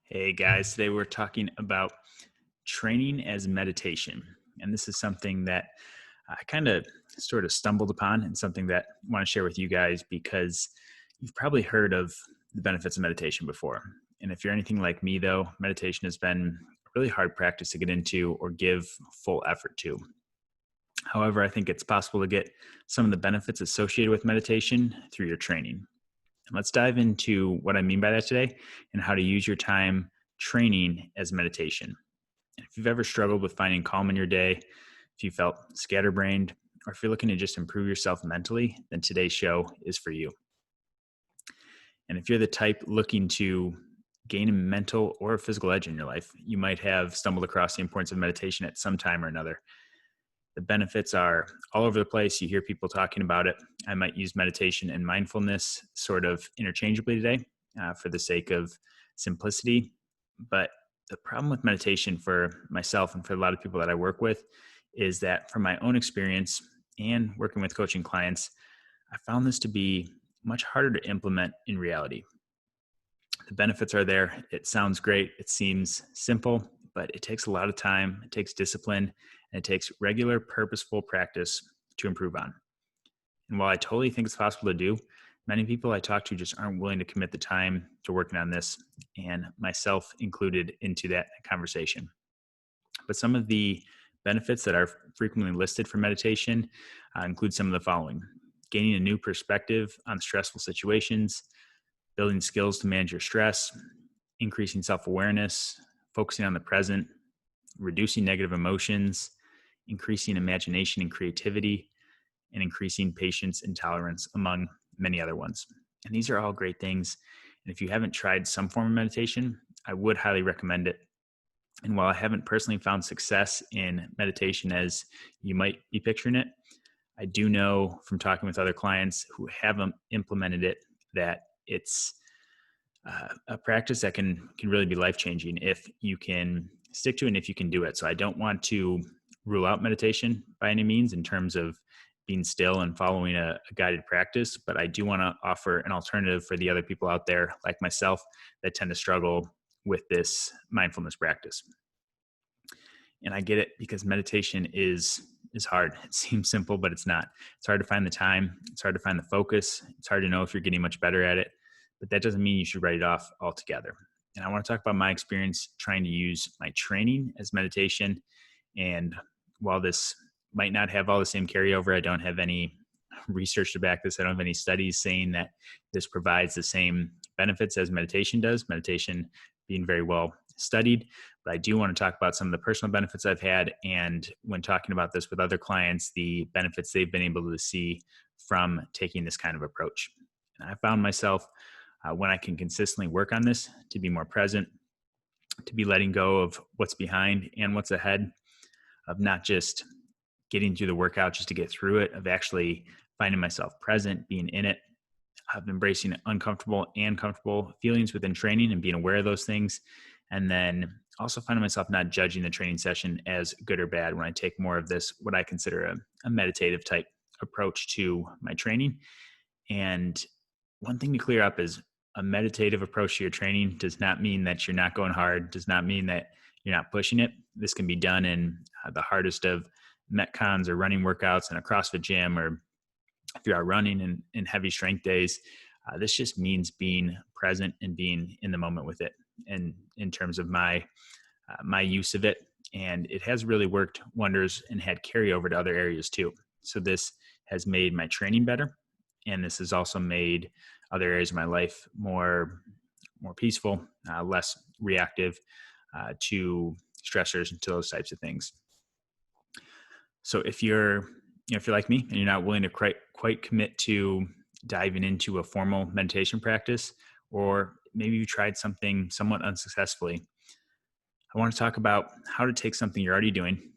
Hey guys, today we're talking about training as meditation. And this is something that I kind of sort of stumbled upon and something that I want to share with you guys because you've probably heard of the benefits of meditation before. And if you're anything like me, though, meditation has been a really hard practice to get into or give full effort to. However, I think it's possible to get some of the benefits associated with meditation through your training. And let's dive into what I mean by that today and how to use your time training as meditation. If you've ever struggled with finding calm in your day, if you felt scatterbrained, or if you're looking to just improve yourself mentally, then today's show is for you. And if you're the type looking to gain a mental or a physical edge in your life, you might have stumbled across the importance of meditation at some time or another. The benefits are all over the place. You hear people talking about it. I might use meditation and mindfulness sort of interchangeably today for the sake of simplicity. But the problem with meditation for myself and for a lot of people that I work with is that from my own experience and working with coaching clients, I found this to be much harder to implement in reality. The benefits are there. It sounds great. It seems simple, but it takes a lot of time. It takes discipline and it takes regular, purposeful practice to improve on. And while I totally think it's possible to do, many people I talk to just aren't willing to commit the time to working on this, and myself included into that conversation. But some of the benefits that are frequently listed for meditation include some of the following: gaining a new perspective on stressful situations, building skills to manage your stress, increasing self awareness, focusing on the present, reducing negative emotions, increasing imagination and creativity, and increasing patience and tolerance, among many other ones. And these are all great things. And if you haven't tried some form of meditation, I would highly recommend it. And while I haven't personally found success in meditation as you might be picturing it, I do know from talking with other clients who have implemented it that it's a practice that can really be life changing if you can stick to it and if you can do it. So I don't want to rule out meditation by any means in terms of being still and following a guided practice, but I do want to offer an alternative for the other people out there like myself that tend to struggle with this mindfulness practice. And I get it because meditation is hard. It seems simple, but it's not. It's hard to find the time. It's hard to find the focus. It's hard to know if you're getting much better at it, but that doesn't mean you should write it off altogether. And I want to talk about my experience trying to use my training as meditation. And while this might not have all the same carryover, I don't have any research to back this. I don't have any studies saying that this provides the same benefits as meditation does, meditation being very well studied. But I do want to talk about some of the personal benefits I've had. And when talking about this with other clients, the benefits they've been able to see from taking this kind of approach. And I found myself, when I can consistently work on this, to be more present, to be letting go of what's behind and what's ahead, of not just getting through the workout just to get through it, of actually finding myself present, being in it, of embracing uncomfortable and comfortable feelings within training and being aware of those things. And then also finding myself not judging the training session as good or bad when I take more of this, what I consider a meditative type approach to my training. And one thing to clear up is a meditative approach to your training does not mean that you're not going hard, does not mean that you're not pushing it. This can be done in the hardest of metcons or running workouts in a CrossFit gym, or if you are running in heavy strength days. This just means being present and being in the moment with it. And in terms of my use of it, and it has really worked wonders and had carryover to other areas too. So this has made my training better, and this has also made other areas of my life more peaceful, less reactive to stressors and to those types of things. So if you're if you're like me and you're not willing to quite commit to diving into a formal meditation practice, or maybe you tried something somewhat unsuccessfully, I want to talk about how to take something you're already doing,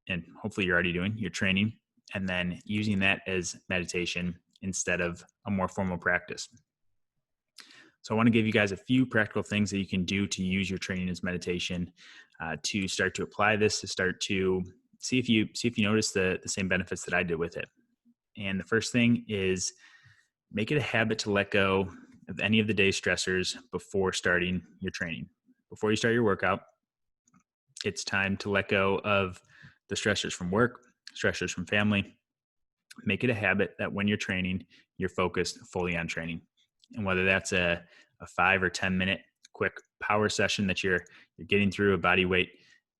and hopefully you're already doing your training, and then using that as meditation instead of a more formal practice. So I want to give you guys a few practical things that you can do to use your training as meditation, to start to apply this, to start to see if you notice the same benefits that I did with it. And the first thing is make it a habit to let go of any of the day's stressors before starting your training, before you start your workout, it's time to let go of the stressors from work, stressors from family. Make it a habit that when you're training, you're focused fully on training. And whether that's a 5 or 10 minute quick power session that you're getting through, a body weight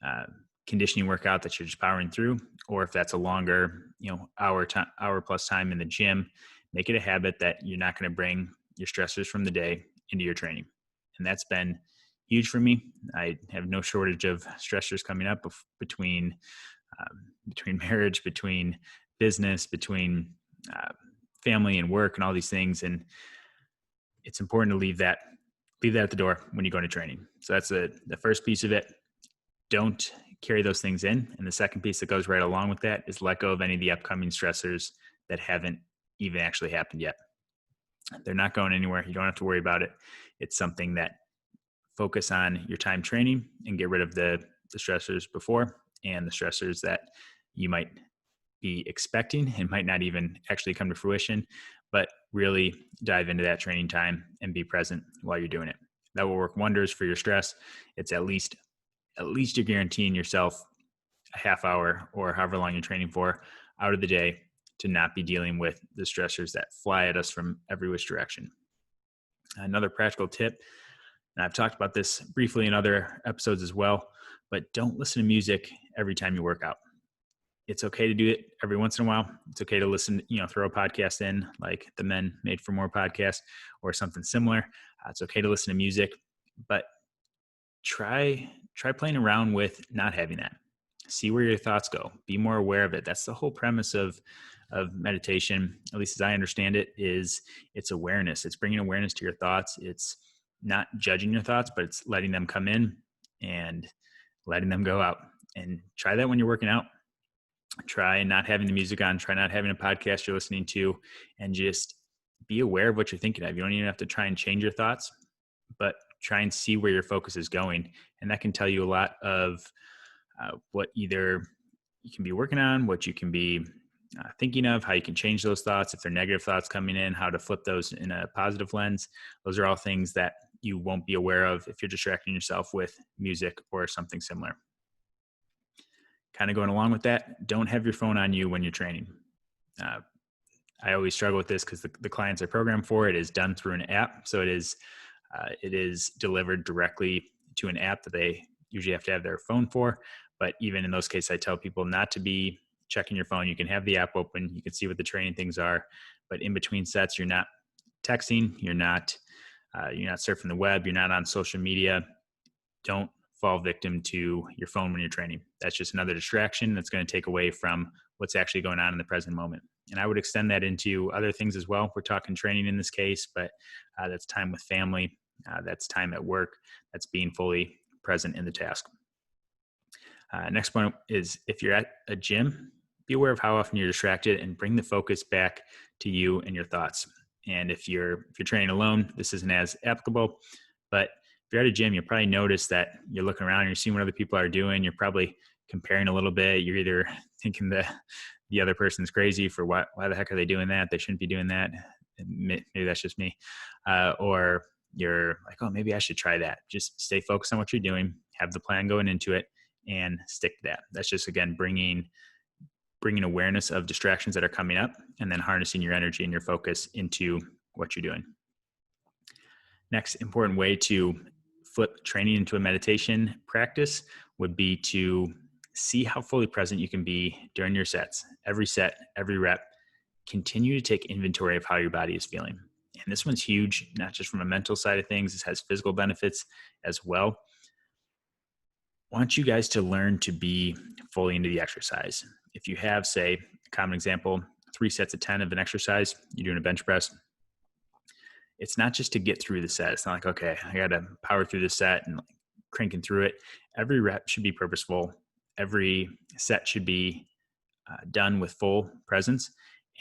uh, conditioning workout that you're just powering through, or if that's a longer, hour plus time in the gym, make it a habit that you're not going to bring your stressors from the day into your training. And that's been huge for me. I have no shortage of stressors coming up between marriage, between business, between uh, family and work and all these things. And it's important to leave that at the door when you go into training. So that's the first piece of it. Don't carry those things in. And the second piece that goes right along with that is let go of any of the upcoming stressors that haven't even actually happened yet. They're not going anywhere. You don't have to worry about it. It's something that focus on your time training and get rid of the stressors before and the stressors that you might be expecting and might not even actually come to fruition, but really dive into that training time and be present while you're doing it. That will work wonders for your stress. It's at least you're guaranteeing yourself a half hour or however long you're training for out of the day to not be dealing with the stressors that fly at us from every which direction. Another practical tip, and I've talked about this briefly in other episodes as well, but don't listen to music every time you work out. It's okay to do it every once in a while. It's okay to listen, throw a podcast in like the Men Made for More podcast or something similar. It's okay to listen to music, but try playing around with not having that. See where your thoughts go. Be more aware of it. That's the whole premise of meditation, at least as I understand it, is it's awareness. It's bringing awareness to your thoughts. It's not judging your thoughts, but it's letting them come in and letting them go out. And try that when you're working out. Try not having the music on, try not having a podcast you're listening to, and just be aware of what you're thinking of. You don't even have to try and change your thoughts, but try and see where your focus is going. And that can tell you a lot of what either you can be working on, what you can be thinking of, how you can change those thoughts. If they're negative thoughts coming in, how to flip those in a positive lens. Those are all things that you won't be aware of if you're distracting yourself with music or something similar. Kind of going along with that, don't have your phone on you when you're training. I always struggle with this because the clients I program for, it is done through an app. So it is delivered directly to an app that they usually have to have their phone for. But even in those cases, I tell people not to be checking your phone. You can have the app open. You can see what the training things are. But in between sets, you're not texting. You're not surfing the web. You're not on social media. Don't fall victim to your phone when you're training. That's just another distraction that's going to take away from what's actually going on in the present moment. And I would extend that into other things as well. We're talking training in this case, but that's time with family. That's time at work. That's being fully present in the task. Next point is if you're at a gym, be aware of how often you're distracted and bring the focus back to you and your thoughts. And if you're training alone, this isn't as applicable, but if you're at a gym, you'll probably notice that you're looking around and you're seeing what other people are doing. You're probably comparing a little bit. You're either thinking that the other person's crazy for why the heck are they doing that? They shouldn't be doing that. Maybe that's just me. Or you're like, oh, maybe I should try that. Just stay focused on what you're doing, have the plan going into it, and stick to that. That's just, again, bringing awareness of distractions that are coming up and then harnessing your energy and your focus into what you're doing. Next important way to flip training into a meditation practice would be to see how fully present you can be during your sets. Every set, every rep, continue to take inventory of how your body is feeling. And this one's huge, not just from a mental side of things. This has physical benefits as well. I want you guys to learn to be fully into the exercise. If you have, say, a common example, 3 sets of 10 of an exercise, you're doing a bench press. It's not just to get through the set. It's not like, okay, I got to power through the set and cranking through it. Every rep should be purposeful. Every set should be done with full presence.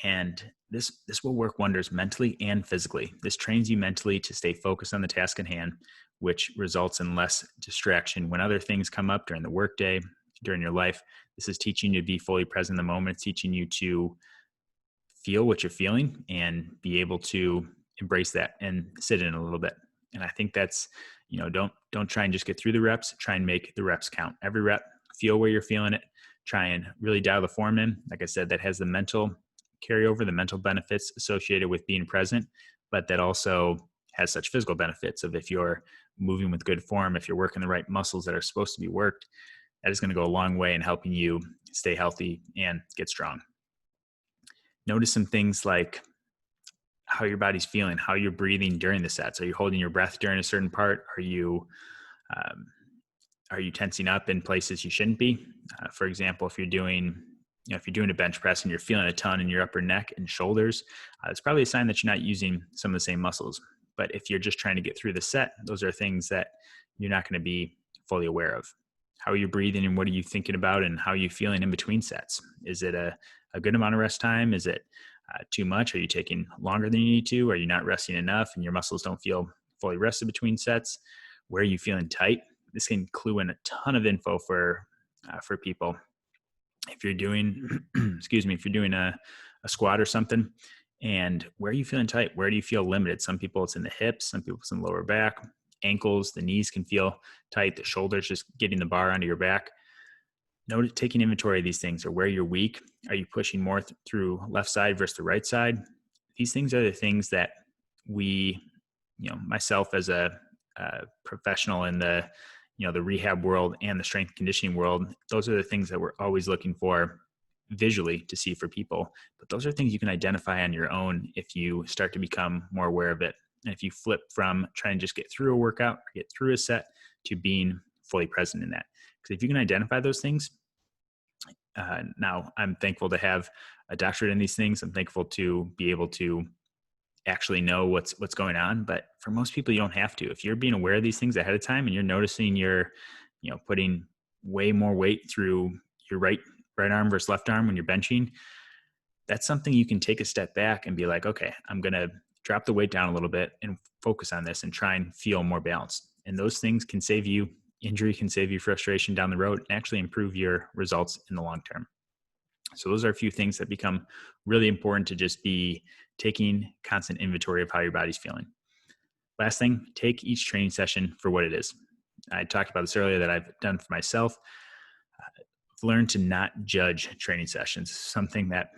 And this will work wonders mentally and physically. This trains you mentally to stay focused on the task at hand, which results in less distraction when other things come up during the workday, during your life. This is teaching you to be fully present in the moment. It's teaching you to feel what you're feeling and be able to embrace that and sit in a little bit. And I think that's, don't try and just get through the reps, try and make the reps count. Every rep, feel where you're feeling it, try and really dial the form in. Like I said, that has the mental carryover, the mental benefits associated with being present, but that also has such physical benefits of if you're moving with good form, if you're working the right muscles that are supposed to be worked, that is going to go a long way in helping you stay healthy and get strong. Notice some things like how your body's feeling, how you're breathing during the sets. Are you holding your breath during a certain part? Um, are you tensing up in places you shouldn't be? For example, if you're doing a bench press and you're feeling a ton in your upper neck and shoulders, it's probably a sign that you're not using some of the same muscles. But if you're just trying to get through the set, those are things that you're not going to be fully aware of. How are you breathing and what are you thinking about and how are you feeling in between sets? Is it a good amount of rest time? Is it too much? Are you taking longer than you need to? Are you not resting enough and your muscles don't feel fully rested between sets? Where are you feeling tight? This can clue in a ton of info for people. If you're doing, if you're doing a squat or something, and where are you feeling tight? Where do you feel limited? Some people it's in the hips, some people it's in the lower back, ankles, the knees can feel tight, the shoulders, just getting the bar onto your back. Note taking inventory of these things, or where you're weak. Are you pushing more through left side versus the right side? These things are the things that we, myself as a professional in the rehab world and the strength conditioning world, those are the things that we're always looking for visually to see for people. But those are things you can identify on your own if you start to become more aware of it. And if you flip from trying to just get through a workout or get through a set to being fully present in that. Because if you can identify those things, now I'm thankful to have a doctorate in these things. I'm thankful to be able to actually know what's going on. But for most people, you don't have to. If you're being aware of these things ahead of time and you're noticing you're, putting way more weight through your right arm versus left arm when you're benching, that's something you can take a step back and be like, okay, I'm going to drop the weight down a little bit and focus on this and try and feel more balanced. And those things can save you injury, can save you frustration down the road and actually improve your results in the long term. So those are a few things that become really important to just be taking constant inventory of how your body's feeling. Last thing, take each training session for what it is. I talked about this earlier that I've done for myself. I've learned to not judge training sessions, something that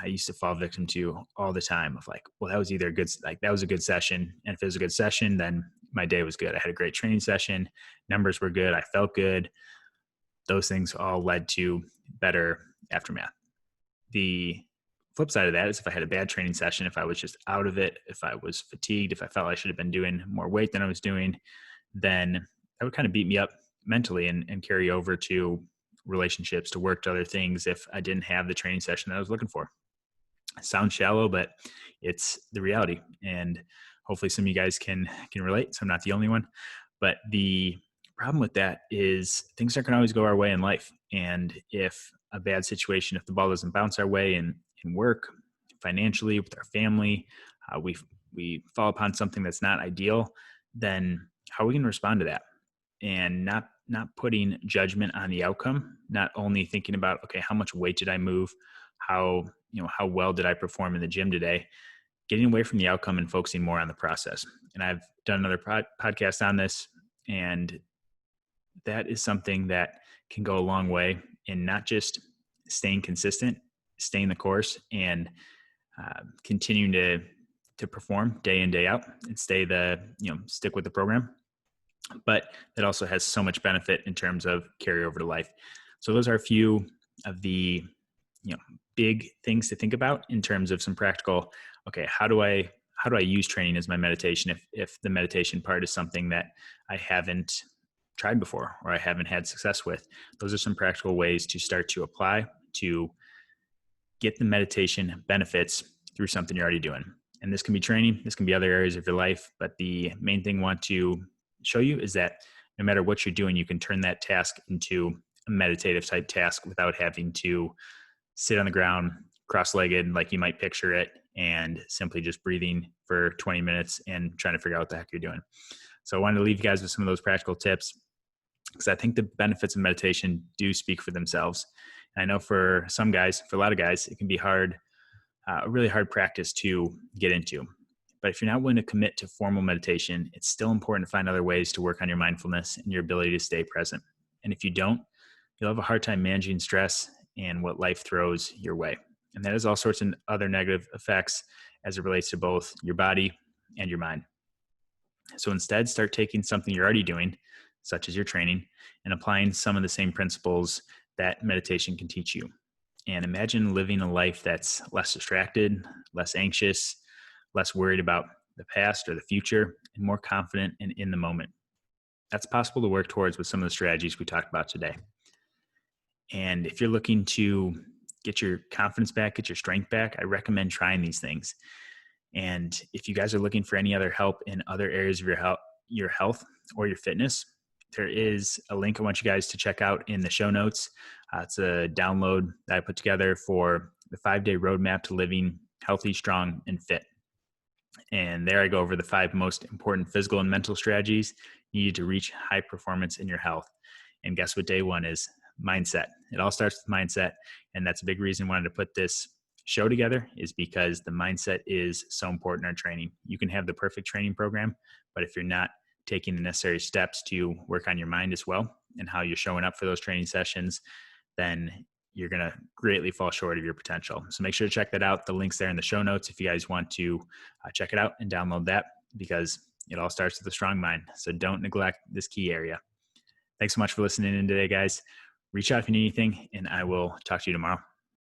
I used to fall victim to all the time of like, well, that was either that was a good session. And if it was a good session, then my day was good. I had a great training session. Numbers were good. I felt good. Those things all led to better aftermath. The flip side of that is if I had a bad training session, if I was just out of it, if I was fatigued, if I felt I should have been doing more weight than I was doing, then that would kind of beat me up mentally and carry over to relationships, to work, to other things if I didn't have the training session that I was looking for. It sounds shallow, but it's the reality. And hopefully some of you guys can relate. So I'm not the only one. But the problem with that is things aren't going to always go our way in life. And if a bad situation, if the ball doesn't bounce our way in work, financially, with our family, we fall upon something that's not ideal, then how are we going to respond to that? And not putting judgment on the outcome, not only thinking about, okay, how much weight did I move? How well did I perform in the gym today? Getting away from the outcome and focusing more on the process. And I've done another podcast on this, and that is something that can go a long way in not just staying consistent, staying the course, and continuing to perform day in, day out, and stick with the program. But it also has so much benefit in terms of carryover to life. So those are a few of the big things to think about in terms of some practical. Okay, how do I use training as my meditation if the meditation part is something that I haven't tried before or I haven't had success with? Those are some practical ways to start to apply to get the meditation benefits through something you're already doing. And this can be training, this can be other areas of your life, but the main thing I want to show you is that no matter what you're doing, you can turn that task into a meditative type task without having to sit on the ground cross-legged like you might picture it and simply just breathing for 20 minutes and trying to figure out what the heck you're doing. So I wanted to leave you guys with some of those practical tips because I think the benefits of meditation do speak for themselves. And I know for some guys, for a lot of guys, it can be hard, a really hard practice to get into. But if you're not willing to commit to formal meditation, it's still important to find other ways to work on your mindfulness and your ability to stay present. And if you don't, you'll have a hard time managing stress and what life throws your way. And that has all sorts of other negative effects as it relates to both your body and your mind. So instead, start taking something you're already doing, such as your training, and applying some of the same principles that meditation can teach you. And imagine living a life that's less distracted, less anxious, less worried about the past or the future, and more confident and in the moment. That's possible to work towards with some of the strategies we talked about today. And if you're looking to get your confidence back, get your strength back, I recommend trying these things. And if you guys are looking for any other help in other areas of your health or your fitness, there is a link I want you guys to check out in the show notes. It's a download that I put together for the 5-day roadmap to living healthy, strong, and fit. And there I go over the 5 most important physical and mental strategies needed to reach high performance in your health. And guess what day 1 is? Mindset. It all starts with mindset. And that's a big reason I wanted to put this show together, is because the mindset is so important in our training. You can have the perfect training program, but if you're not taking the necessary steps to work on your mind as well and how you're showing up for those training sessions, then you're going to greatly fall short of your potential. So make sure to check that out. The link's there in the show notes if you guys want to check it out and download that, because it all starts with a strong mind. So don't neglect this key area. Thanks so much for listening in today, guys. Reach out if you need anything, and I will talk to you tomorrow.